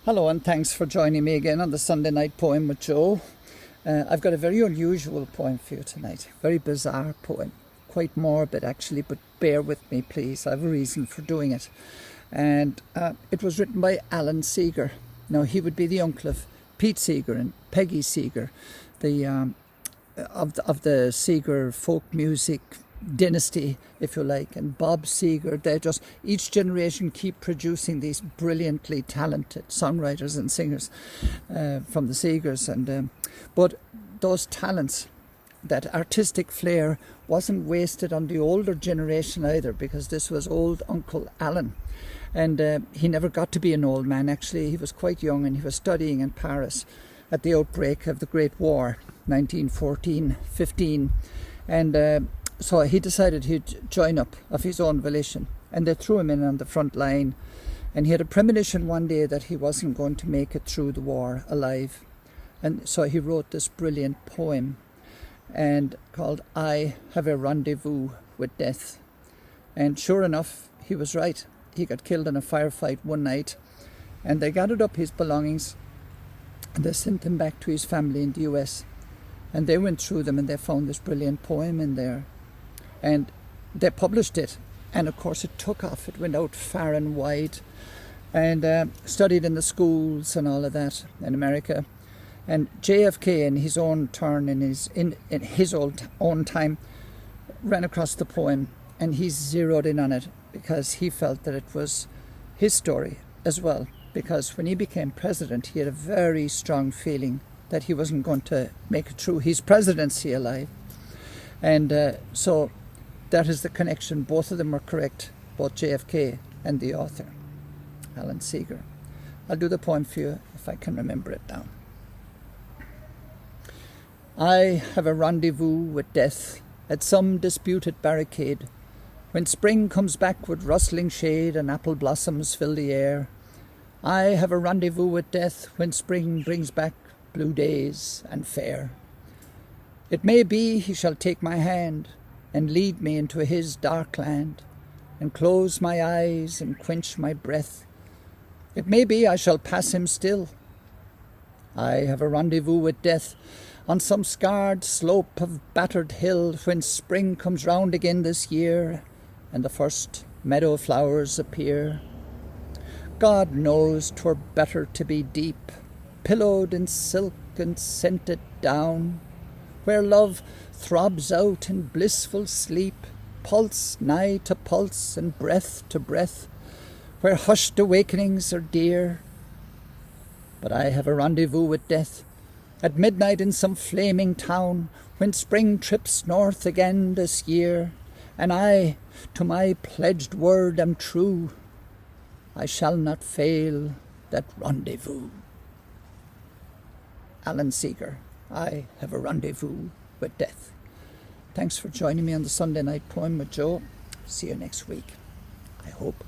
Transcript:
Hello and thanks for joining me again on the Sunday Night Poem with Joe. I've got a very unusual poem for you tonight, very bizarre poem, quite morbid actually, but bear with me please, I have a reason for doing it. And it was written by Alan Seeger. Now he would be the uncle of Pete Seeger and Peggy Seeger, of the Seeger folk music dynasty, if you like, and Bob Seeger. They just, each generation keep producing these brilliantly talented songwriters and singers from the Seegers, and but those talents, that artistic flair, wasn't wasted on the older generation either, because this was old Uncle Alan, and he never got to be an old man. Actually, he was quite young, and he was studying in Paris at the outbreak of the Great War, 1914-15, and so he decided he'd join up of his own volition, and they threw him in on the front line, and he had a premonition one day that he wasn't going to make it through the war alive, and so he wrote this brilliant poem and called I Have a Rendezvous with Death. And sure enough, he was right. He got killed in a firefight one night, and they gathered up his belongings and they sent him back to his family in the US, and they went through them and they found this brilliant poem in there. And they published it, and of course it took off. It went out far and wide, and studied in the schools and all of that in America. And JFK, in his own turn, in his own time, ran across the poem, and he zeroed in on it because he felt that it was his story as well. Because when he became president, he had a very strong feeling that he wasn't going to make it through his presidency alive, and so. That is the connection. Both of them were correct, both JFK and the author, Alan Seeger. I'll do the poem for you if I can remember it now. I have a rendezvous with death at some disputed barricade. When spring comes back with rustling shade and apple blossoms fill the air, I have a rendezvous with death when spring brings back blue days and fair. It may be he shall take my hand and lead me into his dark land, and close my eyes and quench my breath. It may be I shall pass him still. I have a rendezvous with death on some scarred slope of battered hill, when spring comes round again this year, and the first meadow flowers appear. God knows 'twere better to be deep, pillowed in silk and scented down, where love throbs out in blissful sleep, pulse nigh to pulse and breath to breath, where hushed awakenings are dear. But I have a rendezvous with death at midnight in some flaming town, when spring trips north again this year, and I to my pledged word am true. I shall not fail that rendezvous. Alan Seeger. I have a rendezvous with death. Thanks for joining me on the Sunday Night Poem with Joe. See you next week, I hope.